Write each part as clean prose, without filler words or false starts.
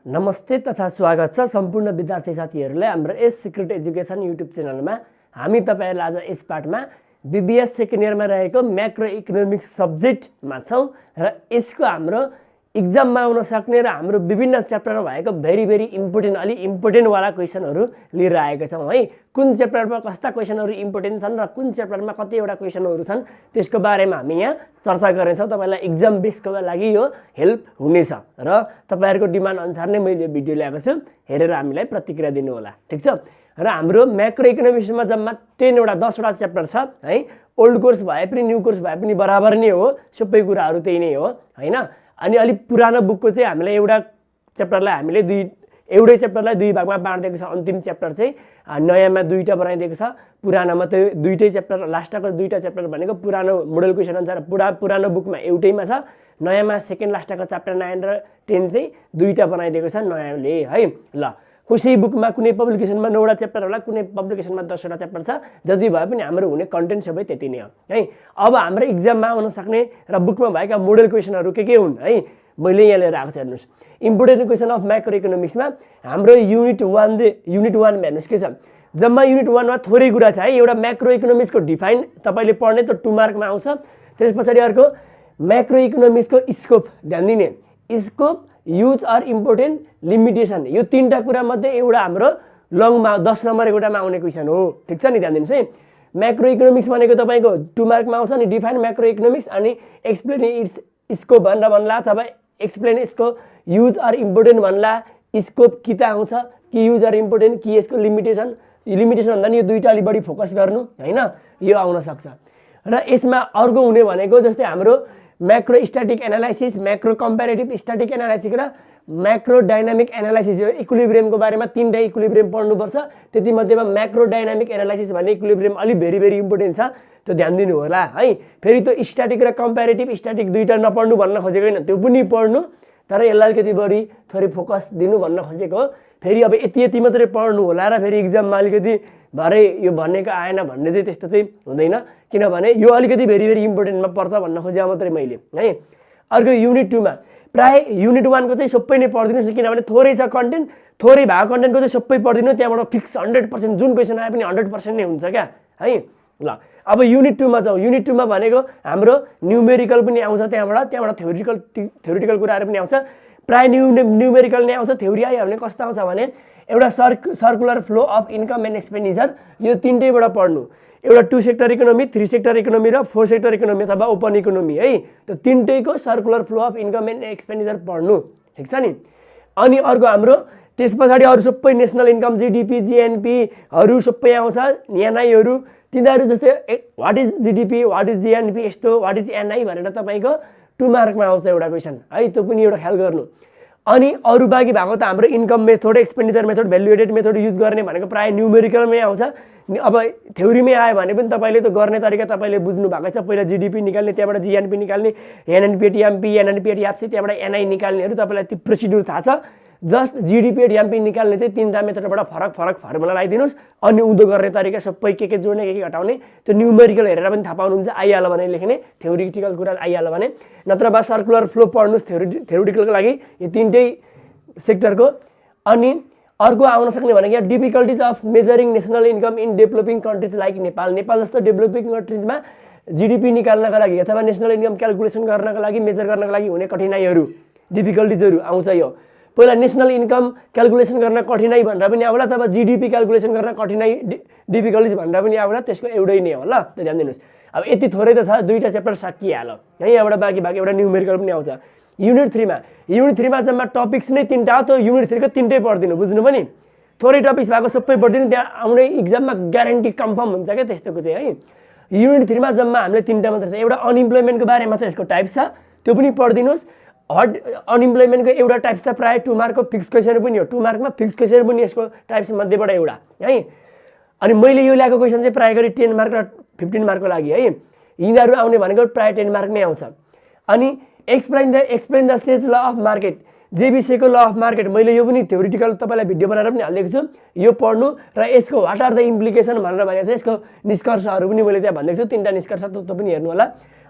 नमस्ते तथा स्वागत छ सम्पूर्ण विद्यार्थी साथीहरूलाई हाम्रो एस सिक्रेट एजुकेसन युट्युब च्यानलमा। हामी तपाईहरुलाई आज यस पाठमा बीबीएस सेकेन्ड इयरमा रहेको म्याक्रो इकोनोमिक्स सब्जेक्टमा छौं र यसको हाम्रो एक्जाममा आउन सक्ने र हाम्रो विभिन्न च्याप्टरमा भएको भेरी इम्पोर्टेन्ट अलि इम्पोर्टेन्ट वाला क्वेशनहरु लिएर आएका छौं है। कुन च्याप्टरमा कस्ता क्वेशनहरु इम्पोर्टेन्ट छन् र कुन च्याप्टरमा कतिवटा क्वेशनहरु छन् त्यसको बारेमा हामी यहाँ चर्चा गर्नेछौं। तपाईलाई एक्जाम बेसको लागि यो हेल्प हुनेछ र तपाईहरुको डिमान्ड अनुसार नै मैले भिडियो ल्याएको छु, हेरेर हामीलाई प्रतिक्रिया दिनु होला, ठीक छ। र हाम्रो म्याक्रो इकोनोमिक्समा जम्मा 10 वटा 10 वटा च्याप्टर छ है। ओल्ड कोर्स भए पनि न्यू कोर्स भए पनि बराबर नै हो, सबै कुराहरु त्यही नै हो हैन। अनि अलि पुरानो बुकको चाहिँ हामीले एउटा च्याप्टरलाई हामीले एउटै च्याप्टरलाई दुई भागमा बाँडिदिएको छ। अन्तिम च्याप्टर चाहिँ नयाँमा दुईटा बनाइदिएको छ, पुरानोमा त दुईटै च्याप्टर, लास्टको दुईटा च्याप्टर भनेको पुरानो मोडल क्वेशन अनुसार पुरानो बुकमा एउटैमा छ, नयाँमा सेकेन्ड लास्टको च्याप्टर 9 र 10 चाहिँ दुईटा बनाइदिएको छ नयाँले है। ल कसै बुकमा कुनै पब्लिकेसनमा 9 वटा च्याप्टर होला, कुनै पब्लिकेसनमा 10 वटा च्याप्टर छ, जति भए पनि हाम्रो हुने कन्टेन्ट सबै त्यति नै हो है। अब हाम्रो एक्जाममा आउन सक्ने र बुकमा भएका मोडल क्वेशनहरु के हुन् है, मैले यहाँ लिएर आएको छु। हेर्नुस्, इम्पोर्टेन्ट क्वेशन अफ म्याक्रो इकोनोमिक्समा हाम्रो युनिट 1 मा हेर्नुस् के छ। जम्मा युनिट 1 मा थोरै कुरा छ है। एउटा म्याक्रो इकोनोमिक्सको डिफाइन तपाईले पढ्ने त 2 मार्कमा आउँछ। त्यसपछि अर्को म्याक्रो इकोनोमिक्सको स्कोप, ध्यान दिने, scope, use are important, limitation, यो तीनटा कुरा मध्ये एउटा हाम्रो लङमा 10 नम्बर एउटामा आउने क्वेशन हो, ठीक छ नि। ध्यान दिनुस् है। म्याक्रो इकोनोमिक्स भनेको तपाईको 2 मार्कमा आउँछ नि। डिफाइन म्याक्रो इकोनोमिक्स अनि एक्सप्लेन इट्स स्कोप भनेर भन्ला, अथवा एक्सप्लेन यसको यूज आर इम्पोर्टेन्ट भन्ला। स्कोप कि त आउँछ कि यूज आर इम्पोर्टेन्ट कि यसको लिमिटेसन भन्दा नि यो दुईटा अलि बढी फोकस गर्नु हैन, यो आउन सक्छ। र यसमा अर्को हुने भनेको जस्तै हाम्रो macro static analysis, macro comparative static analysis र म्याक्रो डायनामिक एनालाइसिस, यो इक्विलिब्रियमको बारेमा तीनटा इक्विलिब्रियम पढ्नुपर्छ। त्यति मध्येमा म्याक्रो डायनामिक एनालाइसिस भन्ने इक्विलिब्रियम अलि भेरी इम्पोर्टेन्ट छ, त्यो ध्यान दिनु होला है। फेरि त्यो स्ट्याटिक र कम्प्यारेटिभ स्ट्याटिक दुईटा नपढ्नु भन्न खोजेको हैन, त्यो पनि पढ्नु, तर यसलाई अलिकति बढी थोरै फोकस दिनु भन्न खोजेको हो। फेरि अब यति मात्रै पढ्नु होला र फेरि एक्जाममा अलिकति भरे यो भनेको आएन भन्ने चाहिँ त्यस्तो चाहिँ हुँदैन, किनभने यो अलिकति भेरी इम्पोर्टेन्टमा पर्छ भन्न खोजेको मात्रै मैले है। अर्को युनिट 2 मा प्राय युनिट 1 को चाहिँ सबै नै पढिदिनुस्, किनभने थोरै छ कन्टेन्ट, थोरै भएको कन्टेन्टको चाहिँ सबै पढिदिनु, त्यहाँबाट फिक्स 100% जुन क्वेशन आए पनि 100% नै हुन्छ क्या है। ल अब युनिट 2 मा जाउँ। युनिट 2 मा भनेको हाम्रो न्युमेरिकल पनि आउँछ, त्यहाँबाट थ्योरिटिकल कुराहरु पनि आउँछ। प्राय न्युमेरिकल नै आउँछ। थ्योरी आयो भने कस्तो आउँछ भने एउटा circular flow of income and expenditure, यो तीनटैबाट पढ्नु। एउटा 2 सेक्टर इकोनोमी, 3 सेक्टर इकोनोमी र 4 सेक्टर इकोनोमी अथवा ओपन इकोनोमी है। त्यो तीनटैको circular flow of income and expenditure पढ्नु, ठीक छ नि। अनि अर्को हाम्रो त्यसपछि अरु सबै नेशनल इन्कम, जीडीपी, जीएनपी हरु सबै आउँछ। एनआईहरु तिनीहरु जस्तै what is GDP, what is GNP, यस्तो व्हाट इज एनआई भनेर तपाईको 2 मार्कमा आउँछ एउटा क्वेशन है, त्यो पनि एउटा ख्याल गर्नु। अनि अरु बाँकी भएको त हाम्रो income method, expenditure method, value added method use गर्ने भनेको प्राय न्युमेरिकलमै आउँछ। अब थ्योरीमै आयो भने पनि तपाईले त गर्ने तरिका तपाईले बुझ्नु भएको छ। पहिला जीडीपी निकाल्ने, त्यहाँबाट जीएनपी निकाल्ने, NNP at MP, NNP at FC, त्यहाँबाट एनआई निकाल्नेहरु तपाईलाई त्यो प्रोसिड्युर थाहा छ। जस्ट जीडीपी एट एमपी निकाल्ने चाहिँ तीनटा मेथडबाट फरक फर्मुला लगाइदिनुस्। अनि उदो गर्ने तरिका सबै के जोड्ने, के घटाउने, त्यो न्युमेरिकल हेरेर पनि थाहा पाउनुहुन्छ। आइहाल्यो भने लेख्ने, थ्योरिटिकल कुरा आइहाल्यो भने, नत्र बा सर्कुलर फ्लो पढ्नुस् थ्योरिटिकलको लागि यो तीनटै सेक्टरको। अनि अर्को आउन सक्ने भनेको difficulties of measuring national income in developing countries like Nepal जस्तो डेभलपिङ कन्ट्रिजमा जीडीपी निकाल्नका लागि अथवा नेशनल इन्कम क्याल्कुलेसन गर्नका लागि, मेजर गर्नका लागि हुने कठिनाइहरु, डिफिकल्टिजहरु आउँछ। यो पहिला नेशनल इन्कम क्याल्कुलेसन गर्न कठिनाइ भनेर पनि आउला, अथवा जीडीपी क्याल्कुलेसन गर्न कठिनाइ डिफिकल्टिज भनेर पनि आउला, त्यसको एउटै नै हो। ल त्यो ध्यान दिनुस्। अब यति थोरै त छ, दुईटा च्याप्टर सकिहाल्यो है। यहाँबाट बाँकी एउटा न्युमेरिकल पनि आउँछ। युनिट 3 मा जम्मा टपिक्स नै तीनटा हो, त्यो युनिट 3 को तीनटै पढ्दिनु, बुझ्नु पनि। थोरै टपिक्स भएको सबै पढ्दिनु, त्यहाँ आउने एक्जाममा ग्यारेन्टी कन्फर्म हुन्छ क्या त्यस्तोको चाहिँ है। युनिट 3 मा जम्मा हामीले तीनटा मात्र छ। एउटा अनइम्प्लोइमेन्टको बारेमा छ, यसको टाइप्स छ, त्यो पनि पढ्दिनुस्। अनइम्प्लोइमेन्टको एउटा टाइप्स त प्राय 2 मार्कको फिक्स क्वेशन पनि हो, 2 मार्कमा फिक्स क्वेशन पनि यसको टाइप्स मध्येबाट एउटा है। अनि मैले यो ल्याएको क्वेशन चाहिँ प्राय गरी 10 मार्क र 15 मार्कको लागि है। यिनीहरु आउने भनेको प्राय 10 मार्कमै आउँछ। अनि explain the say's law of market, जेबीसीको ल अफ मार्केट, मैले यो पनि थ्योरिटिकल तपाईलाई भिडियो बनाएर पनि हालिदिएको छु, यो पढ्नु। र यसको व्हाट आर द इम्प्लिकेसन भनेर भनेको छ, यसको निष्कर्षहरु पनि मैले त्यहाँ भनिदिएको छु, तीनटा निष्कर्ष त्यो पनि हेर्नु होला।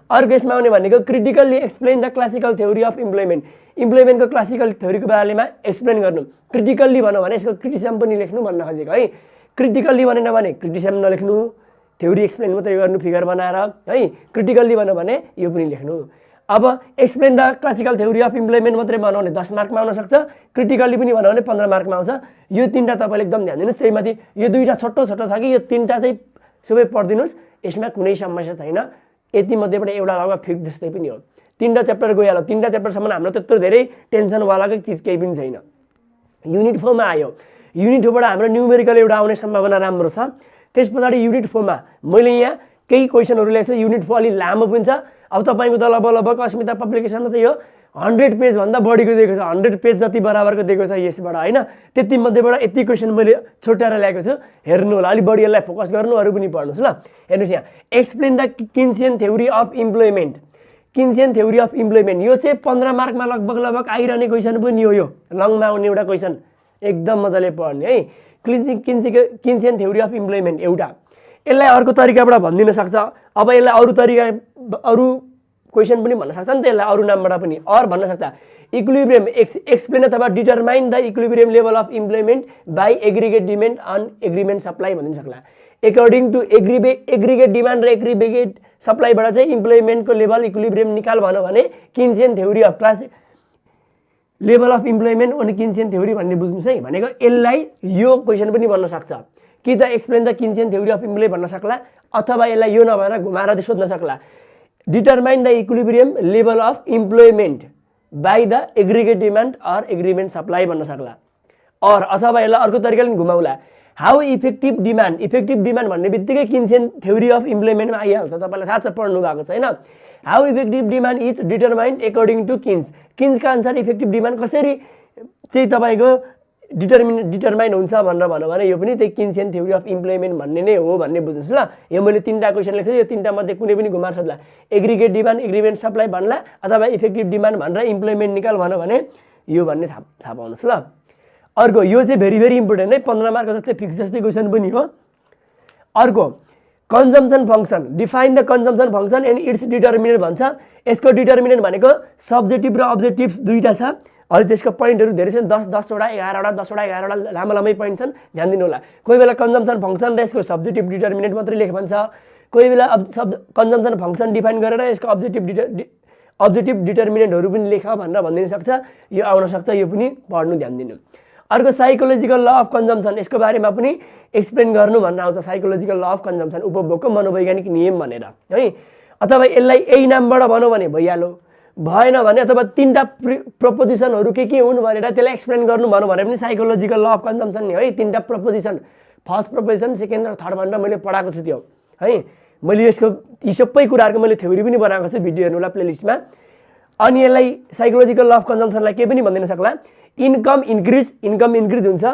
अर्को यसमा आउने भनेको critically explain the classical theory of इम्प्लोइमेन्टको क्लासिकल थ्योरीको बारेमा एक्सप्लेन गर्नु। क्रिटिकल्ली भनौँ भने यसको क्रिटिसिजम पनि लेख्नु भन्न खोजेको है। क्रिटिकल्ली भनेन भने क्रिटिसिजम नलेख्नु, थ्योरी एक्सप्लेन मात्रै गर्नु फिगर बनाएर है। क्रिटिकल्ली भन्यो भने यो पनि लेख्नु। अब explain the classical theory of employment मात्रै भनौँ भने 10 मार्कमा आउन सक्छ, क्रिटिकल्ली पनि भनौँ भने 15 मार्कमा आउँछ। यो तीनटा तपाईँले एकदम ध्यान दिनुहोस्। त्यही माथि यो दुईटा छोटो छ कि यो तीनटा चाहिँ सबै पढिदिनुहोस्, यसमा कुनै समस्या छैन। यति मध्येबाट एउटा लगभग फिक्स जस्तै पनि हो। तीनटा च्याप्टर गइहाल्यो, तीनटा च्याप्टरसम्म हाम्रो त्यत्रो धेरै टेन्सनवालाको चिज केही पनि छैन। युनिट 4 मा आयो। युनिट 4 बाट हाम्रो न्युमेरिकल एउटा आउने सम्भावना राम्रो छ। त्यस पछाडि युनिट 4 मा मैले यहाँ केही क्वेसनहरू ल्याएको छु। युनिट 4 अलि लामो पनि छ। अब तपाईँको त लगभग अस्मिता पब्लिकेसनमा त यो 100 पेज भन्दा बढीको दिएको छ, 100 पेज जति बराबरको दिएको छ यसबाट होइन। त्यति मध्येबाट यति क्वेसन मैले छुट्याएर ल्याएको छु, हेर्नु होला। अलि बढी यसलाई फोकस गर्नु, अरू पनि पढ्नुहोस् ल। हेर्नुहोस् यहाँ explain the Keynesian theory of employment. Keynesian theory of employment यो चाहिँ 15 मार्कमा लगभग आइरहने क्वेसन पनि हो। यो लङमा आउने एउटा क्वेसन एकदम मजाले पढ्ने है। किन्सियन थ्योरी अफ इम्प्लोइमेन्ट एउटा। यसलाई अर्को तरिकाबाट भनिदिन सक्छ। अब यसलाई अरू क्वेसन पनि भन्न सक्छ नि त, यसलाई अरू नामबाट पनि भन्न सक्छ। इक्विलिब्रियम एक्सप्लेन अथवा determine the equilibrium level of employment by aggregate demand and aggregate supply भनिदिन सक्ला। एकर्डिङ टु एग्रिगेट डिमान्ड र एग्रिगेट सप्लाईबाट चाहिँ इम्प्लोइमेन्टको लेभल इक्विलिब्रियम निकाल भन्यो भने Keynesian theory of class level of employment अनि किन्सियन थ्योरी भन्ने बुझ्नुहोस् है। भनेको यसलाई यो क्वेसन पनि भन्न सक्छ कि त explain the Keynesian theory of employment भन्न सक्ला, अथवा यसलाई यो नभएर घुमाएर सोध्न सक्ला determine the equilibrium level of employment by the aggregate demand or aggregate supply भन्न सक्ला। अथवा यसलाई अर्को तरिकाले घुमाउला हाउ इफेक्टिभ डिमान्ड भन्ने बित्तिकै किन्सियन थ्योरी अफ इम्प्लोइमेन्टमा आइहाल्छ। तपाईँलाई थाहा छ, पढ्नु भएको छैन। How effective demand is determined according to किन्सका अनुसार इफेक्टिभ डिमान्ड कसरी चाहिँ तपाईँको डिटरमाइन हुन्छ भनेर भन्यो भने यो पनि त्यही किन्सियन थ्योरी अफ इम्प्लोइमेन्ट भन्ने नै हो भन्ने बुझ्नुहोस् ल। यो मैले तीनटा क्वेसन लेख्छु, यो तीनटा मध्ये कुनै पनि घुमाएर सोध्ला एग्रिगेट डिमान्ड एग्रिमेन्ट सप्लाई भन्ला अथवा इफेक्टिभ डिमान्ड भनेर इम्प्लोइमेन्ट निकाल भन्यो भने यो भन्ने थाहा पाउनुहोस् ल। अर्को यो चाहिँ भेरी इम्पोर्टेन्ट है, 15 मार्क जस्तै फिक्स जस्तै क्वेसन पनि हो। अर्को consumption function, define the consumption function and it's determinant भन्छ। यसको डिटर्मिनेन्ट भनेको सब्जेक्टिभ र अब्जेक्टिभ दुईटा छ। अनि त्यसको पोइन्टहरू धेरै छन्, 10-10वटा 11वटा लामो पोइन्ट छन्, ध्यान दिनु होला। कोही बेला कन्जम्सन फङ्सन र यसको सब्जेक्टिभ डिटर्मिनेन्ट मात्रै लेख भन्छ, कोही बेला कन्जम्सन फङ्सन डिफाइन गरेर यसको अब्जेक्टिभ डिटर्मिनेन्टहरू पनि लेख भनेर भनिदिन सक्छ। यो आउन सक्छ, यो पनि पढ्नु ध्यान दिनु। अर्को साइकोलोजिकल ल अफ कन्जम्सन, यसको बारेमा पनि एक्सप्लेन गर्नु भन्न आउँछ। साइकोलोजिकल ल अफ कन्जम्सन उपभोगको मनोवैज्ञानिक नियम भनेर है। अथवा यसलाई यही नामबाट भनौँ भने भइहाल्यो, भएन भने अथवा तीनटा प्रपोजिसनहरू के हुन् भनेर त्यसलाई एक्सप्लेन गर्नु भन्नु भने पनि साइकोलोजिकल ल अफ कन्जम्सन नि है। तीनटा प्रपोजिसन, फर्स्ट प्रपोजिसन, सेकेन्ड र थर्ड भनेर मैले पढाएको छु त्यो है। मैले यसको यी सबै कुराहरूको मैले थ्योरी पनि बनाएको छु, भिडियो हेर्नु होला प्लेलिस्टमा। अनि यसलाई साइकोलोजिकल ल अफ कन्जम्सनलाई के पनि भन्दिन सक्ला, इन्कम इन्क्रिज हुन्छ,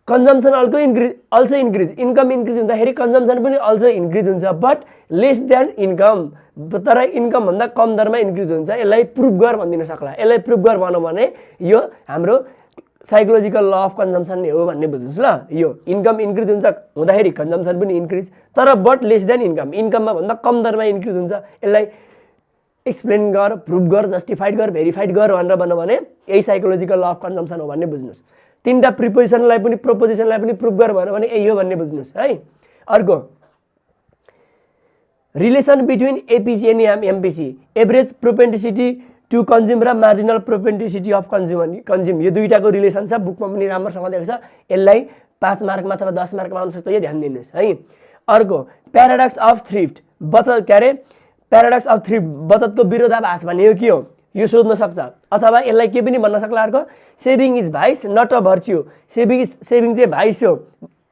consumption also increase, income increase हुँदाखेरि कन्जम्सन पनि अल्सो इन्क्रिज हुन्छ, बट लेस देन इन्कम, तर इन्कम भन्दा कम दरमा इन्क्रिज हुन्छ। यसलाई प्रुभ गर भनिदिन सक्ला। यसलाई प्रुभ गर भनौँ भने यो हाम्रो साइकोलोजिकल ल अफ कन्जम्सन नै हो भन्ने बुझ्नुहोस् ल। यो इन्कम इन्क्रिज हुन्छ हुँदाखेरि कन्जम्सन पनि इन्क्रिज, तर बट लेस देन इन्कम, इन्कममा भन्दा कम दरमा इन्क्रिज हुन्छ। यसलाई एक्सप्लेन गर, प्रुभ गर, जस्टिफाइड गर, भेरिफाइड गर भनेर भन्नु भने यही साइकोलोजिकल ल अफ कन्जम्सन हो भन्ने बुझ्नुहोस्। तीनटा प्रोपोजिसनलाई पनि प्रुभ गर भन्यो भने यही हो भन्ने बुझ्नुहोस् है। अर्को relation between APC and MPC, average propensity to consume र मार्जिनल प्रोपेन्सिटी अफ कन्ज्युम, यो दुईटाको रिलेसन छ, बुकमा पनि राम्रोसँग दिएको छ। यसलाई 5 मार्कमा अथवा 10 मार्कमा आउन सक्छ, यो ध्यान दिनुहोस् है। अर्को paradox of thrift, paradox of thrift, बचतको विरोधाभास भन्ने यो के हो यो सोध्न सक्छ। अथवा यसलाई के पनि भन्न सक्ला, अर्को saving is vice not a virtue, saving चाहिँ भाइस हो,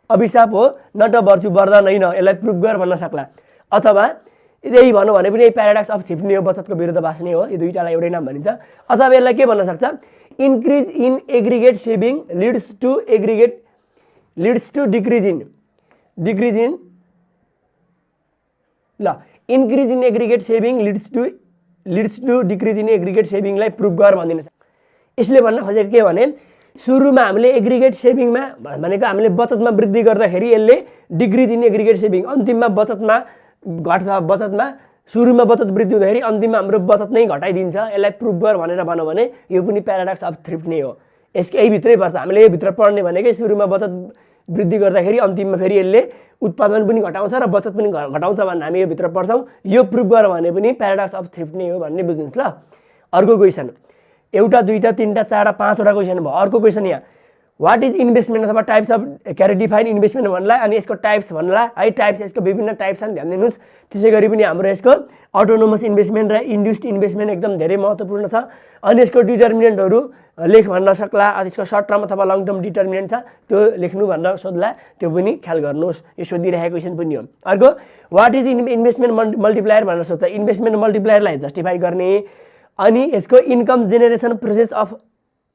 अभिशाप हो, नट अ भर्च्यु, वरदान होइन, यसलाई प्रुभ गर भन्न सक्ला। अथवा यही भनौँ भने पनि प्याराडक्स अफ थ्रिफ्ट नै हो, बचतको विरोधाभास नै हो, यो दुईटालाई एउटै नाम भनिन्छ। अथवा यसलाई के भन्न सक्छ, increase in aggregate saving leads to decrease in law, increase in aggregate saving leads to decrease in aggregate सेभिङलाई प्रुभ गर भनिदिनु सक्छ। यसले भन्न खोजेको के भने सुरुमा हामीले एग्रिगेट सेभिङमा भनेको हामीले बचतमा वृद्धि गर्दाखेरि यसले डिक्रिज इन एग्रिगेट सेभिङ, अन्तिममा बचतमा घट्छ, बचतमा सुरुमा बचत वृद्धि हुँदाखेरि अन्तिममा हाम्रो बचत नै घटाइदिन्छ, यसलाई प्रुभ गर भनेर भनौँ भने यो पनि प्याराडक्स अफ थ्रिफ्ट नै हो। यसको यहीभित्रै पर्छ, हामीले यहीभित्र पढ्ने भनेकै सुरुमा बचत वृद्धि गर्दाखेरि अन्तिममा फेरि यसले उत्पादन पनि घटाउँछ र बचत पनि घटाउँछ भन्ने हामी यो भित्र पढ्छौँ। यो प्रुभ गर भने पनि प्याराडक्स अफ थ्रिफ्ट नै हो भन्ने बुझ्नुहोस् ल। अर्को क्वेसन, एउटा दुईटा तीनटा चारवटा पाँचवटा क्वेसन भयो। अर्को क्वेसन यहाँ, वाट इज इन्भेस्टमेन्ट अथवा टाइप्स अफ डिफाइन इन्भेस्टमेन्ट भन्ला अनि यसको टाइप्स भन्ला है। टाइप्स यसको विभिन्न टाइप्स छन्, ध्यान दिनुहोस्। त्यसै गरी पनि हाम्रो यसको अटोनोमस इन्भेस्टमेन्ट र इन्ड्युस्ड इन्भेस्टमेन्ट एकदम धेरै महत्त्वपूर्ण छ। अनि यसको डिटर्मिनेन्टहरू लेख भन्न सक्ला, यसको सर्ट टर्म अथवा लङ टर्म डिटर्मिनेन्ट छ त्यो लेख्नु भनेर सोध्ला, त्यो पनि ख्याल गर्नुहोस्, यो सोधिरहेको क्वेसन पनि हो। अर्को, वाट इज इन्भेस्टमेन्ट मल्टिप्लायर भनेर सोध्छ, इन्भेस्टमेन्ट मल्टिप्लायरलाई जस्टिफाई गर्ने। अनि यसको इन्कम जेनेरेसन प्रोसेस अफ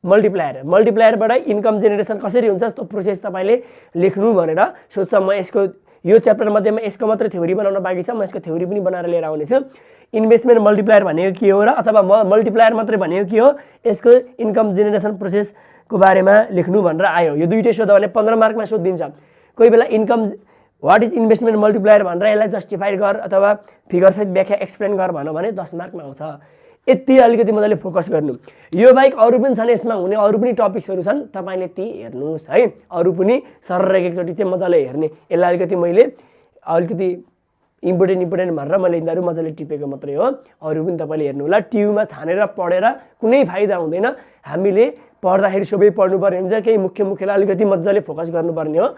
मल्टिप्लायरबाट इन्कम जेनेरेसन कसरी हुन्छ त्यो प्रोसेस तपाईँले लेख्नु भनेर सोध्छ। म यसको यो च्याप्टर मध्येमा यसको मात्रै थ्योरी बनाउन बाँकी छ, म यसको थ्योरी पनि बनाएर लिएर आउनेछु। इन्भेस्टमेन्ट मल्टिप्लायर भनेको के हो र अथवा मल्टिप्लायर मात्रै भनेको के हो, यसको इन्कम जेनेरेसन प्रोसेसको बारेमा लेख्नु भनेर आयो। यो दुईटै सोध्यो भने 15 मार्कमा सोधिदिन्छ। कोही बेला income what is investment multiplier भनेर यसलाई जस्टिफाई गर अथवा फिगरसहित व्याख्या एक्सप्लेन गर भनौँ भने 10 मार्कमा आउँछ। यति अलिकति मजाले फोकस गर्नु। यो बाहेक अरू पनि छन्, यसमा हुने अरू पनि टपिक्सहरू छन्, तपाईँले ती हेर्नुहोस् है। अरू पनि सरर एकचोटि चाहिँ मजाले हेर्ने। यसलाई अलिकति इम्पोर्टेन्ट भनेर मैले यिनीहरू मजाले टिपेको मात्रै हो, अरू पनि तपाईँले हेर्नु होला। ट्युमा छानेर पढेर कुनै फाइदा हुँदैन। हामीले पढ्दाखेरि सबै पढ्नुपर्ने हुन्छ, केही मुख्यलाई अलिकति मजाले फोकस गर्नुपर्ने हो।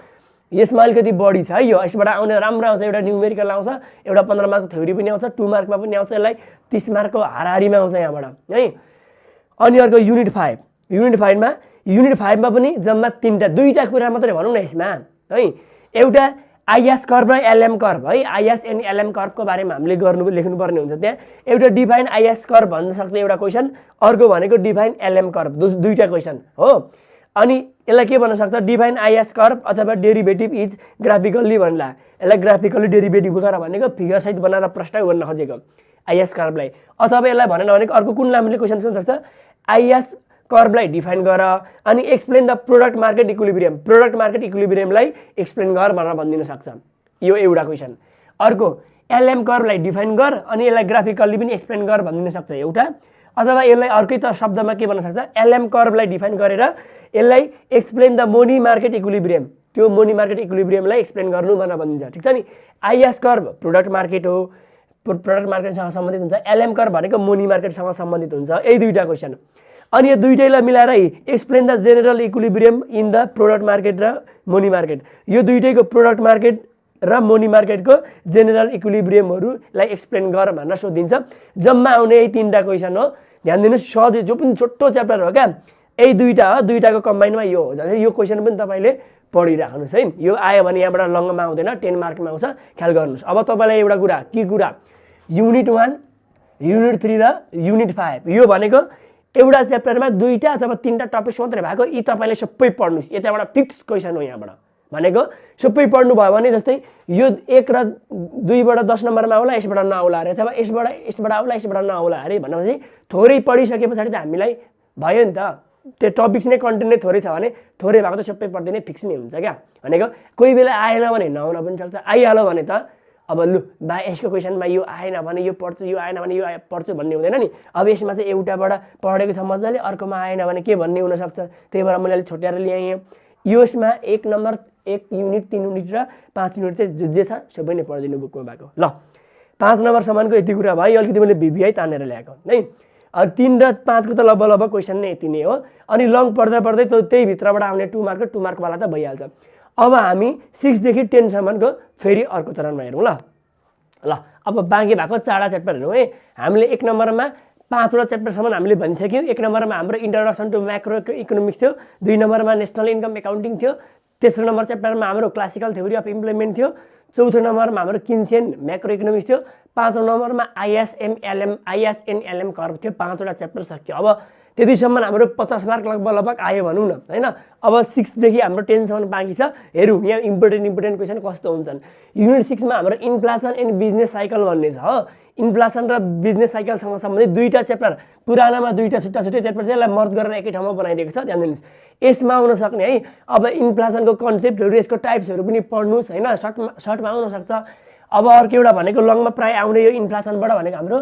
यसमा अलिकति बढी छ है, यो यसबाट आउने राम्रो आउँछ। एउटा न्युमेरिकल आउँछ, एउटा 15 मार्कको थ्योरी पनि आउँछ, 2 मार्कमा पनि आउँछ, यसलाई 30 मार्कको हाराहारीमा आउँछ यहाँबाट है। अनि अर्को युनिट 5मा पनि जम्मा दुईवटा कुरा मात्रै भनौँ न यसमा है। एउटा आइएस कर्भ र एलएम कर्भ है, आइएस एन्ड एलएम कर्भको बारेमा हामीले लेख्नुपर्ने हुन्छ। त्यहाँ एउटा डिफाइन आइएस कर्भ भन्न सक्छ एउटा क्वेसन, अर्को भनेको डिफाइन एलएम कर्भ, दुईवटा क्वेसन हो। अनि यसलाई के भन्न सक्छ, डिफाइन आइएस कर्भ अथवा डेरिभेटिभ इज ग्राफिकल्ली भन्ला। यसलाई ग्राफिकल्ली डेरिभेटिभ गर भनेको फिगर सहित बनाएर प्रस्ताव गर्न खोजेको आइएस कर्भलाई। अथवा यसलाई भनेन भनेको अर्को कुन हामीले क्वेसन सोध्न सक्छ, आइएस कर्भलाई डिफाइन गर अनि एक्सप्लेन द प्रोडक्ट मार्केट इक्विलिब्रियमलाई एक्सप्लेन गर भनेर भनिदिन सक्छ। यो एउटा क्वेसन। अर्को, एलएम कर्भलाई डिफाइन गर अनि यसलाई ग्राफिकल्ली पनि एक्सप्लेन गर भनिदिन सक्छ एउटा। अथवा यसलाई अर्कै त शब्दमा के भन्न सक्छ, एलएम कर्भलाई डिफाइन गरेर यसलाई explain the money market equilibrium, त्यो मनी मार्केट इक्विलिब्रियमलाई एक्सप्लेन गर्नु भनेर भनिन्छ। ठिक छ नि। आइएस कर्भ प्रोडक्ट मार्केट हो, प्रोडक्ट मार्केटसँग सम्बन्धित हुन्छ। एलएम कर्भ भनेको मनी मार्केटसँग सम्बन्धित हुन्छ। यही दुईवटा क्वेसन। अनि यो दुईटैलाई मिलाएर explain the general equilibrium in the product market र मनी मार्केट, यो दुईटैको प्रोडक्ट मार्केट र मनी मार्केटको जेनरल इक्विलिब्रियमहरूलाई एक्सप्लेन गर भनेर सोधिन्छ। जम्मा आउने यही 3टा क्वेसन हो। ध्यान दिनुहोस्, सधैँ जो पनि छोटो च्याप्टर हो क्या, यही दुईवटा हो, दुईवटाको कम्बाइनमा यो हो। जस्तै यो क्वेसन पनि तपाईँले पढिराख्नुहोस् है। यो आयो भने यहाँबाट लङ्गमा आउँदैन, 10 मार्कमा आउँछ, ख्याल गर्नुहोस्। अब तपाईँलाई एउटा कुरा, के कुरा, युनिट 1, युनिट 3 र युनिट 5, यो भनेको एउटा च्याप्टरमा 2टा अथवा 3टा टपिक्स मात्रै भएको, यी तपाईँले सबै पढ्नुहोस्। यताबाट फिक्स क्वेसन हो यहाँबाट भनेको। सबै पढ्नुभयो भने जस्तै यो 1 र 2बाट 10 नम्बरमा आउला, यसबाट नआउला अरे, अथवा यसबाट आउला, यसबाट नआउला अरे भनेपछि थोरै पढिसके पछाडि त हामीलाई भयो नि त। त्यो टपिक्स नै कन्टेन्ट नै थोरै छ भने थोरै भएको त सबै पढ्दिने फिक्स नै हुन्छ क्या भनेको। कोही बेला आएन भने नआउन पनि सक्छ, आइहाल्यो भने त अब लु बा यसको क्वेसनमा यो आएन भने यो पढ्छु, यो आएन भने यो पढ्छु भन्ने हुँदैन नि। अब यसमा चाहिँ एउटाबाट पढेको छ मजाले, अर्कोमा आएन भने के भन्ने हुनसक्छ, त्यही भएर मैले अलिक छुट्याएर ल्याएँ। यसमा 1 नम्बर, 1 युनिट, 3 युनिट र 5 युनिट चाहिँ जे छ सबै नै पढिदिनु बुकमा भएको। ल 5 नम्बरसम्मको यति कुरा भयो, अलिकति मैले भिभिआई तानेर ल्याएको है। अब 3 र 5 को त लगभग क्वेसन नै यति नै हो। अनि लङ पढ्दा त्यही भित्रबाट आउने 2 मार्क 2 मार्कवाला त भइहाल्छ। अब हामी 6 देखि 10 सम्मको फेरि अर्को चरणमा हेरौँ ल। अब बाँकी भएको 4वटा च्याप्टर हेरौँ है। हामीले 1 नम्बरमा 5वटा च्याप्टरसम्म हामीले भनिसक्यौँ। 1 नम्बरमा हाम्रो इन्ट्रोडक्सन टु म्याक्रो इकोनोमिक्स थियो, 2 नम्बरमा नेसनल इन्कम एकाउन्टिङ थियो, तेस्रो नम्बर च्याप्टरमा हाम्रो क्लासिकल थ्योरी अफ इम्प्लिमेन्ट थियो, चौथो नम्बरमा हाम्रो किन्सेन म्याक्रो इकोनोमिक्स थियो, 5औं नम्बरमा आइएस एन्ड एलएम कर्भ थियो। 5वटा च्याप्टर सक्यो। अब त्यतिसम्म हाम्रो 50 मार्क लगभग आयो भनौँ न हैन। अब 6 देखि हाम्रो 10 सम्म बाँकी छ। हेरौँ यहाँ इम्पोर्टेन्ट क्वेसन कस्तो हुन्छन्। युनिट 6 मा हाम्रो इन्फ्लेसन एन्ड बिजनेस साइकल भन्ने छ हो। इन्फ्लेसन र बिजनेस साइकलसँग सम्बन्धित 2टा च्याप्टर, पुरानामा 2टा छुट्टा छुट्टै च्याप्टर छ, यसलाई मर्ज गरेर एकै ठाउँमा बनाइदिएको छ। ध्यान दिनुहोस्, यसमा आउन सक्ने है। अब इन्फ्लेसनको कन्सेप्टहरू, यसको टाइप्सहरू पनि पढ्नुहोस् हैन, सर्टमा आउन सक्छ। अब अर्को एउटा भनेको लङमा प्राय आउने यो इन्फ्लेसनबाट भनेको हाम्रो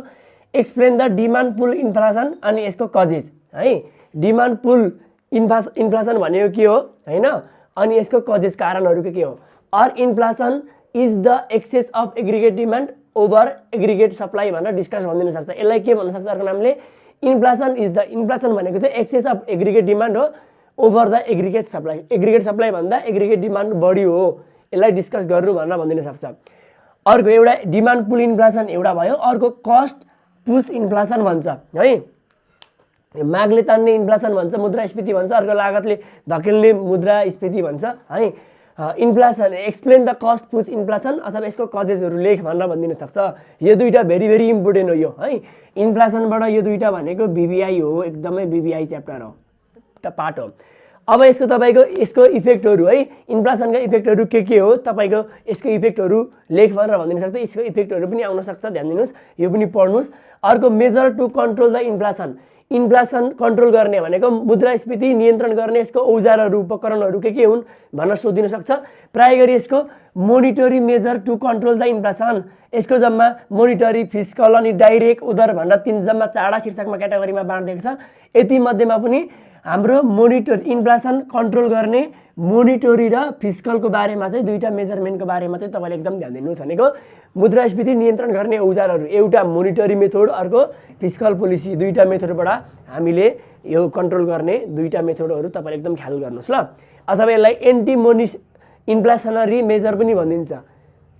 explain the demand pull inflation अनि यसको कजेज है। डिमान्ड पुल इन्फ्लेसन भनेको के हो हैन, अनि यसको कजेज कारणहरू के हो। Or inflation is the excess of aggregate demand over aggregate supply भनेर डिस्कस भनिदिन सक्छ। यसलाई के भन्न सक्छ अर्को नामले इन्फ्लेसन इज द, इन्फ्लेसन भनेको चाहिँ एक्सेस अफ एग्रिगेट डिमान्ड हो over the aggregate supply. Aggregate supply भन्दा एग्रिगेट डिमान्ड बढी हो, यसलाई डिस्कस गर्नु भनेर भनिदिन सक्छ। अर्को एउटा डिमान्ड पुल इन्फ्लेसन एउटा भयो, अर्को कस्ट पुश इन्फ्लेसन भन्छ है। मागले तान्ने इन्फ्लेसन भन्छ, मुद्रास्फीति भन्छ, अर्को लागतले धकेल्ने मुद्रास्फीति भन्छ है। Inflation explain the cost push inflation अथवा यसको कजेसहरू लेख भनेर भनिदिन सक्छ। यो दुईटा भेरी भेरी इम्पोर्टेन्ट हो यो है। इन्फ्लेसनबाट यो दुईटा भनेको बिबिआई हो, एकदमै बिबिआई च्याप्टर हो, एउटा पार्ट हो। अब यसको तपाईँको यसको इफेक्टहरू है, इन्फ्लेसनका इफेक्टहरू के हो तपाईँको यसको इफेक्टहरू लेख भनेर भनिदिन सक्छ। यसको इफेक्टहरू पनि आउन सक्छ, ध्यान दिनुहोस्, यो पनि पढ्नुहोस्। अर्को measure to control the inflation, inflation control गर्ने भनेको मुद्रास्फीति नियन्त्रण गर्ने यसको औजारहरू उपकरणहरू के हुन् भनेर सोधिन सक्छ। प्राय गरी यसको monetary measure to control the inflation, यसको जम्मा मोनिटरी, फिस्कल अनि डाइरेक्ट उदर भनेर तीन जम्मा 4वटा शीर्षकमा क्याटेगोरीमा बाँडिएको छ। यति मध्येमा पनि हाम्रो मोनिटर इन्फ्लेसन कन्ट्रोल गर्ने मोनिटरी र फिस्कलको बारेमा चाहिँ दुईटा मेजरमेन्टको बारेमा चाहिँ तपाईँले एकदम ध्यान दिनुहोस् भनेको मुद्रास्फीति नियन्त्रण गर्ने औजारहरू, एउटा मोनिटरी मेथड, अर्को फिस्कल पोलिसी, दुईटा मेथडबाट हामीले यो कन्ट्रोल गर्ने दुईटा मेथडहरू तपाईँले एकदम ख्याल गर्नुहोस् ल। अथवा यसलाई एन्टी इन्फ्लेसनरी मेजर पनि भनिन्छ,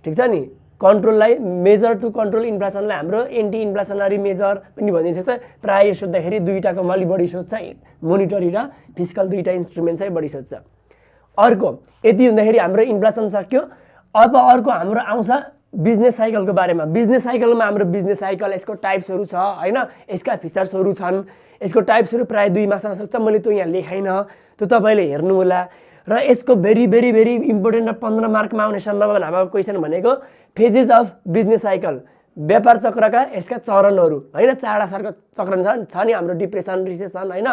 ठिक छ नि। कन्ट्रोललाई मेजर टु कन्ट्रोल इन्फ्लेसनलाई हाम्रो एन्टी इन्फ्लेसनरी मेजर पनि भनिन्छ। प्रायः सोद्धाखेरि दुईटाको अलि बढी सोध्छ, मोनिटरी र फिस्कल दुईटा इन्स्ट्रुमेन्ट चाहिँ बढी सोध्छ। अर्को यति हुँदाखेरि हाम्रो इन्फ्लेसन सक्यो। अब अर्को हाम्रो आउँछ बिजनेस साइकलको बारेमा। बिजनेस साइकलमा हाम्रो बिजनेस साइकल यसको टाइप्सहरू छ हैन, यसका फिचर्सहरू छन्। यसको टाइप्सहरू प्राय 2 मार्क्समा सक्छ, मैले त्यो यहाँ लेखाइन, त्यो तपाईँले हेर्नु होला। र यसको भेरी भेरी भेरी इम्पोर्टेन्ट र 15 मार्कमा आउने सम्भावना भएको क्वेसन भनेको फेजेस अफ बिजनेस साइकल, व्यापार चक्रका यसका चरणहरू हैन। 4वटा चक्र छ नि हाम्रो, डिप्रेसन, रिसेसन हैन,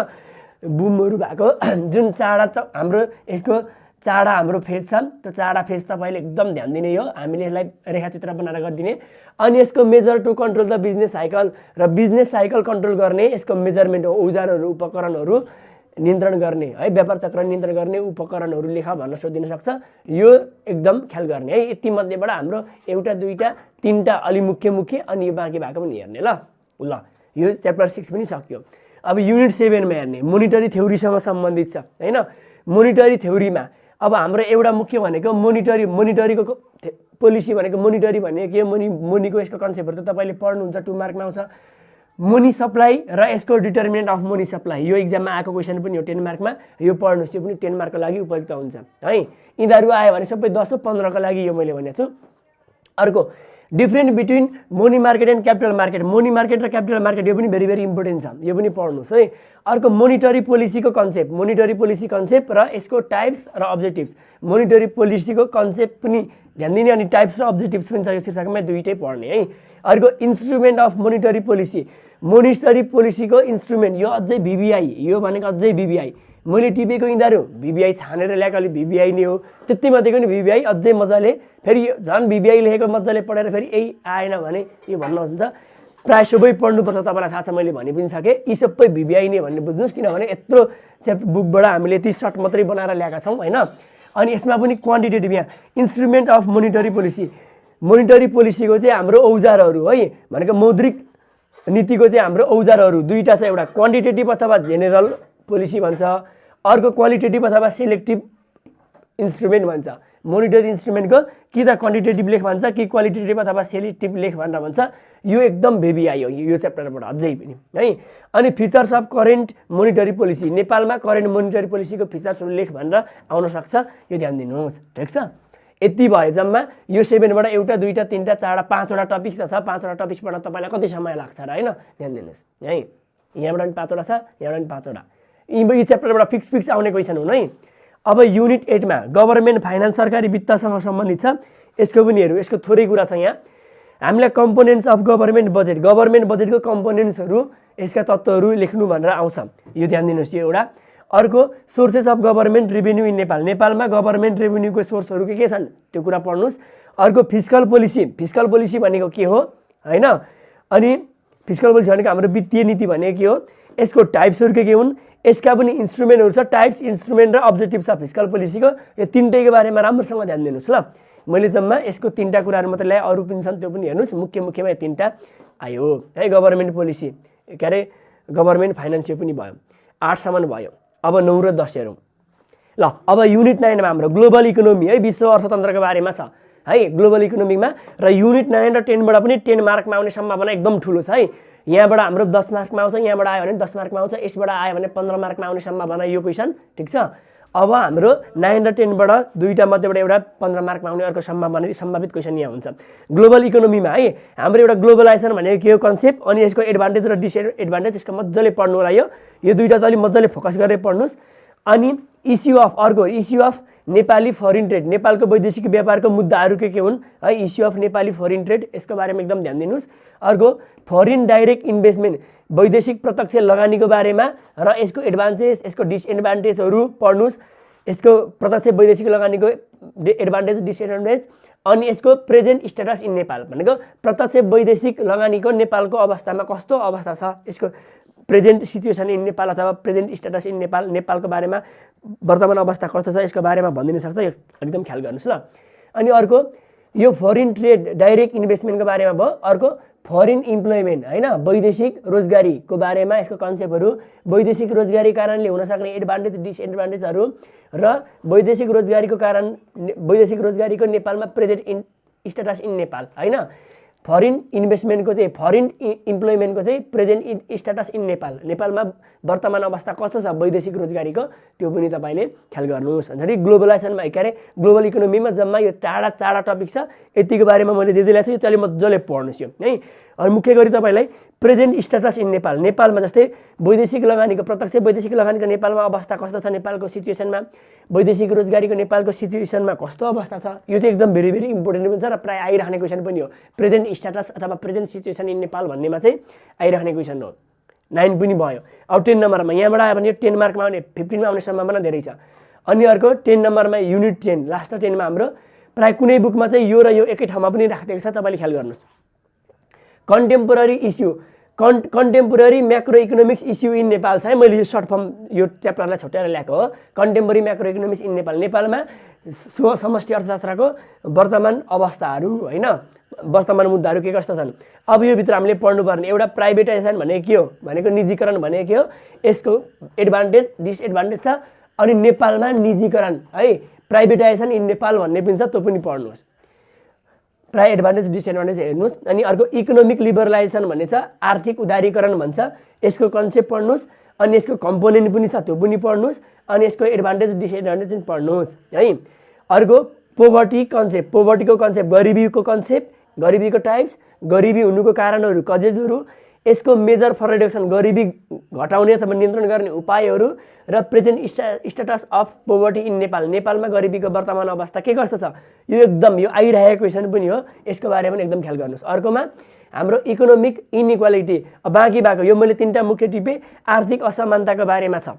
बुमहरू भएको जुन 4वटा हाम्रो यसको 4वटा हाम्रो फेज छ। त्यो 4वटा फेज तपाईँले एकदम ध्यान दिने हो, हामीले यसलाई रेखाचित्र बनाएर गरिदिने। अनि यसको measure to control the business cycle, र बिजनेस साइकल कन्ट्रोल गर्ने यसको मेजरमेन्ट हो, औजारहरू उपकरणहरू नियन्त्रण गर्ने है, व्यापार चक्र नियन्त्रण गर्ने उपकरणहरू लेखा भन्न सोधिन सक्छ। यो एकदम ख्याल गर्ने है। यति मध्येबाट हाम्रो एउटा दुईटा तीनटा अलि मुख्य अनि यो बाँकी भएको पनि हेर्ने ल। यो च्याप्टर 6 पनि सक्यो। अब युनिट 7मा हेर्ने मोनिटरी थ्योरीसँग सम्बन्धित छ हैन। मोनिटरी थ्योरीमा अब हाम्रो एउटा मुख्य भनेको मोनिटरीको पोलिसी भनेको मोनिटरी भनेको के, मोनीको यसको कन्सेप्टहरू त तपाईँले पढ्नुहुन्छ, 2 मार्कमा आउँछ। मोनी सप्लाई र यसको डिटर्मिनेन्ट अफ मोनी सप्लाई, यो एक्जाममा आएको क्वेसन पनि हो 10 मार्कमा, यो पढ्नुहोस्, यो पनि 10 मार्कको लागि उपयुक्त हुन्छ है। यिनीहरू आयो भने सबै 10 15 को लागि यो मैले भनेको छु। अर्को different between money market and capital market, money market र क्यापिटल मार्केट यो पनि भेरी भेरी इम्पोर्टेन्ट छ, यो पनि पढ्नुहोस् है। अर्को मोनिटरी पोलिसीको कन्सेप्ट, मोनिटरी पोलिसी कन्सेप्ट र यसको टाइप्स र अब्जेक्टिभ्स, मोनिटरी पोलिसीको कन्सेप्ट पनि ध्यान दिने अनि टाइप्स र अब्जेक्टिभ्स पनि छ यो शीर्षकमा, दुईटै पढ्ने है। अर्को instrument of monetary policy, monetary पोलिसीको इन्स्ट्रुमेन्ट, यो अझै बिबिआई, यो भनेको अझै बिबिआई, मैले टिपेको यिनीहरू बिबिआई छानेर ल्याएको अलि बिबिआई नै हो, त्यति मात्रै पनि बिबिआई अझै मजाले, फेरि झन् बिबिआई लेखेको मजाले पढेर फेरि यही आएन भने यो भन्नुहुन्छ। प्रायः सबै पढ्नुपर्छ, तपाईँलाई थाहा छ, मैले भनि पनि सकेँ, यी सबै बिबिआई नै भन्ने बुझ्नुहोस्, किनभने यत्रो बुकबाट हामीले यति सर्ट मात्रै बनाएर ल्याएका छौँ हैन। अनि यसमा पनि क्वान्टिटेटिभ, यहाँ instrument of monetary policy, monetary पोलिसीको चाहिँ हाम्रो औजारहरू है भनेको मौद्रिक नीतिको चाहिँ हाम्रो औजारहरू दुईटा छ, एउटा क्वान्टिटेटिभ अथवा जेनेरल पोलिसी भन्छ, अर्को क्वालिटेटिभ अथवा सेलेक्टिभ इन्स्ट्रुमेन्ट भन्छ। मोनिटरी इन्स्ट्रुमेन्टको कि त क्वान्टिटेटिभ लेख भन्छ कि क्वालिटेटिभ अथवा सेलेक्टिभ लेख भनेर भन्छ। यो एकदम बेबी आयो यो च्याप्टरबाट अझै पनि है। अनि features of current monetary policy, नेपालमा करेन्ट मोनिटरी पोलिसीको फिचर्सहरू लेख भनेर आउन सक्छ, यो ध्यान दिनुहोस्, ठिक छ। यति भयो जम्मा यो 7बाट एउटा दुईटा तीनटा चारवटा 5वटा टपिक छ, 5वटा टपिक्सबाट तपाईँलाई कति समय लाग्छ र हैन, ध्यान दिनुहोस् है। यहाँबाट पनि 5वटा छ, यहाँबाट पनि 5वटा, यी च्याप्टरबाट फिक्स आउने क्वेसन हुन् है। अब युनिट 8मा गभर्नमेन्ट फाइनान्स सरकारी वित्तसँग सम्बन्धित छ, यसको पनि हेरौँ, यसको थोरै कुरा छ यहाँ। हामीलाई components of government budget, government बजेटको कम्पोनेन्ट्सहरू यसका तत्त्वहरू लेख्नु भनेर आउँछ, यो ध्यान दिनुहोस्। यो एउटा। अर्को sources of government revenue in Nepal, नेपालमा गभर्नमेन्ट रेभेन्यूको सोर्सहरू के छन् त्यो कुरा पढ्नुहोस्। अर्को फिस्कल पोलिसी भनेको के हो हैन। अनि फिस्कल पोलिसी भनेको हाम्रो वित्तीय नीति भनेको के हो, यसको टाइप्सहरू के हुन्, यसका पनि इन्स्ट्रुमेन्टहरू छ, टाइप्स, इन्स्ट्रुमेन्ट र अब्जेक्टिभ छ फिस्कल पोलिसीको। यो तीनटैको बारेमा राम्रोसँग ध्यान दिनुहोस् ल। मैले जम्मा यसको तीनटा कुराहरू मात्रै ल्याएँ, अरू पनि छन् त्यो पनि हेर्नुहोस्। मुख्यमा यो तीनटा आयो है। गभर्नमेन्ट पोलिसी के अरे गभर्नमेन्ट फाइनेन्स यो पनि भयो, 8 सम्म भयो। अब 9 र 10 हेरौँ ल। अब युनिट 9 मा हाम्रो ग्लोबल इकोनोमी है, विश्व अर्थतन्त्रको बारेमा छ है ग्लोबल इकोनोमीमा। र युनिट 9 र 10 बाट पनि 10 मार्कमा आउने सम्भावना एकदम ठुलो छ है। यहाँबाट हाम्रो 10 मार्कमा आउँछ, यहाँबाट आयो भने 10 मार्कमा आउँछ, यसबाट आयो भने 15 मार्कमा आउने सम्भावना यो क्वेसन ठिक छ। अब हाम्रो 9 र 10 बाट दुईटा मध्येबाट एउटा 15 मार्कमा आउने अर्को सम्भावित क्वेसन यहाँ हुन्छ। ग्लोबल इकोनोमीमा है हाम्रो एउटा ग्लोबलाइजेसन भनेको के हो कन्सेप्ट, अनि यसको एडभान्टेज र डिसएडभान्टेज यसको मजाले पढ्नु होला। यो दुईटा त अलि मजाले फोकस गरेर पढ्नुहोस्। अनि अर्को issue of Nepali foreign trade, नेपालको वैदेशिक व्यापारको मुद्दाहरू के हुन् है। Issue of Nepali foreign trade यसको बारेमा एकदम ध्यान दिनुहोस्। अर्को फरेन डाइरेक्ट इन्भेस्टमेन्ट, वैदेशिक प्रत्यक्ष लगानीको बारेमा र यसको एडभान्टेज यसको डिसएडभान्टेजहरू पढ्नुहोस्। यसको प्रत्यक्ष वैदेशिक लगानीको एडभान्टेज डिसएडभान्टेज, अनि यसको प्रेजेन्ट स्टेटस इन नेपाल भनेको प्रत्यक्ष वैदेशिक लगानीको नेपालको अवस्थामा कस्तो अवस्था छ, यसको प्रेजेन्ट सिचुएसन इन नेपाल अथवा प्रेजेन्ट स्टेटस इन नेपाल, नेपालको बारेमा वर्तमान अवस्था कस्तो छ यसको बारेमा भनिदिन सक्छ। यो एकदम ख्याल गर्नुहोस् ल। अनि अर्को यो फरेन ट्रेड डाइरेक्ट इन्भेस्टमेन्टको बारेमा भयो। अर्को फरेन इम्प्लोइमेन्ट हैन, वैदेशिक रोजगारीको बारेमा यसको कन्सेप्टहरू, वैदेशिक रोजगारी कारणले हुन सक्ने एडभान्टेज डिसएडभान्टेजहरू र वैदेशिक रोजगारीको नेपालमा प्रेजेन्ट स्टेटस इन नेपाल हैन। फरेन इन्भेस्टमेन्टको चाहिँ फरेन इम्प्लोइमेन्टको चाहिँ प्रेजेन्ट स्टेटस इन नेपाल, नेपालमा वर्तमान अवस्था कस्तो छ वैदेशिक रोजगारीको त्यो पनि तपाईँले ख्याल गर्नुहोस्। अनि ग्लोबलाइजेसनमा के अरे ग्लोबल इकोनोमीमा जम्मा यो चारवटा टपिक छ। यतिको बारेमा मैले जे ल्याएको छु यो चाहिँ मजाले पढ्नुहोस् यो है। अनि मुख्य गरी तपाईँलाई प्रेजेन्ट स्टेटस इन नेपाल, नेपालमा जस्तै वैदेशिक लगानीको प्रत्यक्ष वैदेशिक लगानीको नेपालमा अवस्था कस्तो छ, नेपालको सिचुएसनमा वैदेशिक रोजगारीको नेपालको सिचुएसनमा कस्तो अवस्था छ, यो चाहिँ एकदम भेरी भेरी इम्पोर्टेन्ट पनि छ र प्राय आइराख्ने क्वेसन पनि हो। प्रेजेन्ट स्टेटस अथवा प्रेजेन्ट सिचुएसन इन नेपाल भन्नेमा चाहिँ आइराख्ने क्वेसन हो। 9 पनि भयो। अब 10 नम्बरमा यहाँबाट आयो भने 10 मार्कमा आउने 15 मा आउने सम्भावना धेरै छ। अनि अर्को 10 नम्बरमा युनिट 10 लास्ट 10 मा हाम्रो प्राय कुनै बुकमा चाहिँ यो र यो एकै ठाउँमा पनि राखिदिएको छ, तपाईँले ख्याल गर्नुहोस्। Contemporary issue, contemporary macro economics issue in Nepal छ है। मैले यो सर्ट फर्म यो च्याप्टरलाई छुट्याएर ल्याएको हो। Contemporary macro economics in Nepal, नेपालमा समष्टि अर्थशास्त्रको वर्तमान अवस्थाहरू हैन, वर्तमान मुद्दाहरू के कस्तो छन्। अब यो भित्र हामीले पढ्नुपर्ने एउटा प्राइभेटाइजेसन भनेको के हो, भनेको निजीकरण भनेको के हो, यसको एडभान्टेज डिसएडभान्टेज छ। अनि नेपालमा निजीकरण है, प्राइभेटाइजेसन इन नेपाल भन्ने पनि छ, त्यो पनि पढ्नुहोस्। प्राय एडभान्टेज डिसएडभान्टेज हेर्नुहोस्। अनि अर्को इकोनोमिक लिबरलाइजेसन भन्ने छ, आर्थिक उदारीकरण भन्छ, यसको कन्सेप्ट पढ्नुहोस्। अनि यसको कम्पोनेन्ट पनि छ त्यो पनि पढ्नुहोस्। अनि यसको एडभान्टेज डिसएडभान्टेज पनि पढ्नुहोस् है। अर्को पोभर्टी कन्सेप्ट, पोभर्टीको कन्सेप्ट, गरिबीको कन्सेप्ट, गरिबीको टाइप्स, गरिबी हुनुको कारणहरू कजेजहरू, यसको मेजर फर रिडक्सन गरिबी घटाउने अथवा नियन्त्रण गर्ने उपायहरू र present status of poverty in Nepal, नेपालमा गरिबीको वर्तमान अवस्था के कस्तो छ, यो एकदम यो आइरहेको क्वेसन पनि हो, यसको बारेमा पनि एकदम ख्याल गर्नुहोस्। अर्कोमा हाम्रो इकोनोमिक इनइक्वालिटी, बाँकी भएको यो मैले 3टा मुख्य टिपे, आर्थिक असमानताको बारेमा छ।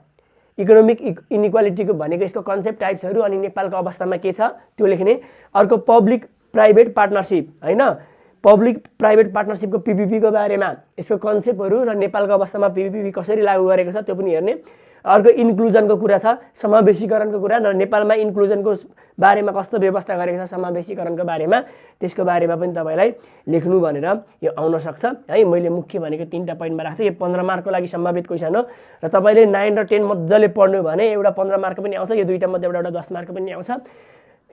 इकोनोमिक इनइक्वालिटीको भनेको यसको कन्सेप्ट टाइप्सहरू अनि नेपालको अवस्थामा के छ त्यो लेख्ने। अर्को पब्लिक प्राइभेट पार्टनरसिप हैन, पब्लिक प्राइभेट पार्टनरसिपको पीपीपीको बारेमा यसको कन्सेप्टहरू र नेपालको अवस्थामा पीपीपी कसरी लागू गरेको छ त्यो पनि हेर्ने। अर्को इन्क्लुजनको कुरा छ, समावेशीकरणको कुरा र नेपालमा इन्क्लुजनको बारेमा कस्तो व्यवस्था गरेको छ समावेशीकरणको बारेमा, त्यसको बारेमा पनि तपाईँलाई लेख्नु भनेर यो आउन सक्छ है। मैले मुख्य भनेको 3टा पोइन्टमा राख्थेँ। यो 15 मार्कको लागि सम्भावित क्वेसन हो र तपाईँले 9 र 10 मजाले पढ्नु भने एउटा 15 मार्क पनि आउँछ, यो दुईटा मध्ये एउटा 10 मार्क पनि आउँछ।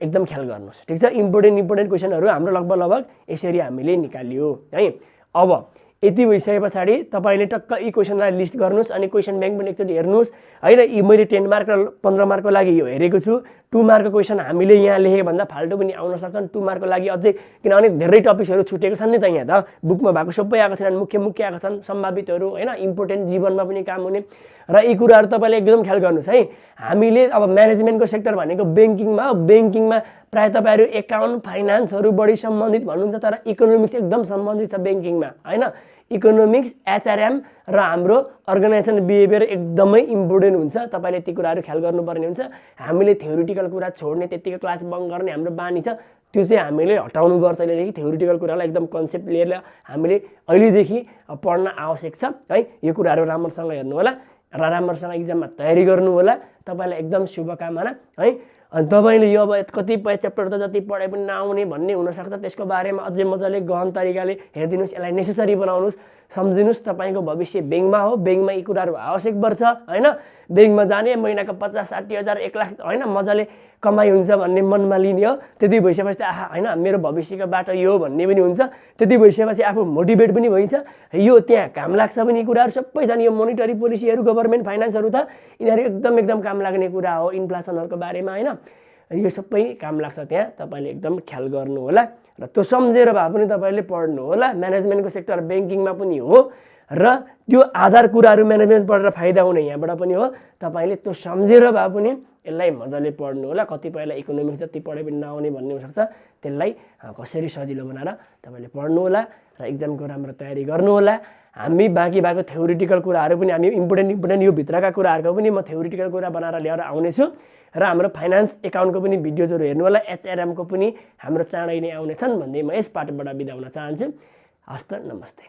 एकदम ख्याल गर्नुहोस् ठिक छ। इम्पोर्टेन्ट क्वेसनहरू हाम्रो लगभग यसरी हामीले निकालियो है। अब यति भइसके पछाडि तपाईँले टक्क यी क्वेसनलाई लिस्ट गर्नुहोस् अनि क्वेसन ब्याङ्क पनि एकचोटि हेर्नुहोस् होइन। यी मैले 10 मार्क र 15 मार्कको लागि यो हेरेको छु। 2 मार्कको क्वेसन हामीले यहाँ लेखेको भन्दा फाल्टो पनि आउन सक्छन् 2 मार्कको लागि अझै, किनभने धेरै टपिक्सहरू छुटेको छन् नि त यहाँ त, बुकमा भएको सबै आएको छैनन्, मुख्य आएको छन् सम्भावितहरू होइन, इम्पोर्टेन्ट जीवनमा पनि काम हुने। र यी कुराहरू तपाईँले एकदम ख्याल गर्नुहोस् है। हामीले अब म्यानेजमेन्टको सेक्टर भनेको ब्याङ्किङमा प्राय तपाईँहरू एकाउन्ट फाइनान्सहरू बढी सम्बन्धित भन्नुहुन्छ, तर इकोनोमिक्स एकदम सम्बन्धित छ ब्याङ्किङमा होइन। इकोनोमिक्स, एचआरएम र हाम्रो अर्गनाइजेसन बिहेभियर एकदमै इम्पोर्टेन्ट हुन्छ, तपाईँले ती कुराहरू ख्याल गर्नुपर्ने हुन्छ। हामीले थ्योरिटिकल कुरा छोड्ने, त्यतिकै क्लास बङ्क गर्ने हाम्रो बानी छ, त्यो चाहिँ हामीले हटाउनुपर्छ अहिलेदेखि। थ्योरिटिकल कुरालाई एकदम कन्सेप्ट लिएर हामीले अहिलेदेखि पढ्न आवश्यक छ है। यो कुराहरू राम्रोसँग हेर्नु होला र राम्रोसँग इक्जाममा तयारी गर्नु होला। तपाईँलाई एकदम शुभकामना है। अनि तपाईँले यो अब कतिपय च्याप्टर त जति पढाइ पनि नआउने भन्ने हुनसक्छ, त्यसको बारेमा अझै मजाले गहन तरिकाले हेरिदिनुहोस्, यसलाई नेसेसरी बनाउनुहोस्, सम्झिनुहोस्। तपाईँको भविष्य ब्याङ्कमा हो, ब्याङ्कमा यी कुराहरू आवश्यक पर्छ होइन। ब्याङ्कमा जाने महिनाको 50-60 हजार 1 लाख होइन मजाले कमाइ हुन्छ भन्ने मनमा लिने हो। त्यति भइसकेपछि त आहा होइन मेरो भविष्यको बाटो यो भन्ने पनि हुन्छ। त्यति भइसकेपछि आफू मोटिभेट पनि भइन्छ, यो त्यहाँ काम लाग्छ पनि। यी कुराहरू सबै छन्, यो मोनिटरी पोलिसीहरू, गभर्मेन्ट फाइनेन्सहरू त यिनीहरू एकदम काम लाग्ने कुरा हो। इन्फ्लेसनहरूको बारेमा होइन, यो सबै काम लाग्छ त्यहाँ। तपाईँले एकदम ख्याल गर्नु होला र त्यो सम्झेर भए पनि तपाईँले पढ्नु होला। म्यानेजमेन्टको सेक्टर ब्याङ्किङमा पनि हो र त्यो आधार कुराहरू म्यानेजमेन्ट पढेर फाइदा हुने यहाँबाट पनि हो। तपाईँले त्यो सम्झेर भए पनि यसलाई मजाले पढ्नु होला। कतिपयलाई इकोनोमिक्स जति पढे पनि नआउने भन्ने हुनसक्छ, त्यसलाई कसरी सजिलो बनाएर तपाईँले पढ्नु होला र इक्जामको राम्रो तयारी गर्नु होला। हामी बाँकी भएको थ्योरिटिकल कुराहरू पनि हामी इम्पोर्टेन्ट यो भित्रका कुराहरूको पनि म थ्योरिटिकल कुरा बनाएर ल्याएर आउनेछु र हाम्रो फाइनान्स एकाउन्टको पनि भिडियोजहरू हेर्नु होला। एचआरएमको पनि हाम्रो चाँडै नै आउनेछन् भन्दै म यस पाठबाट बिदा हुन चाहन्छु। हस्त नमस्ते।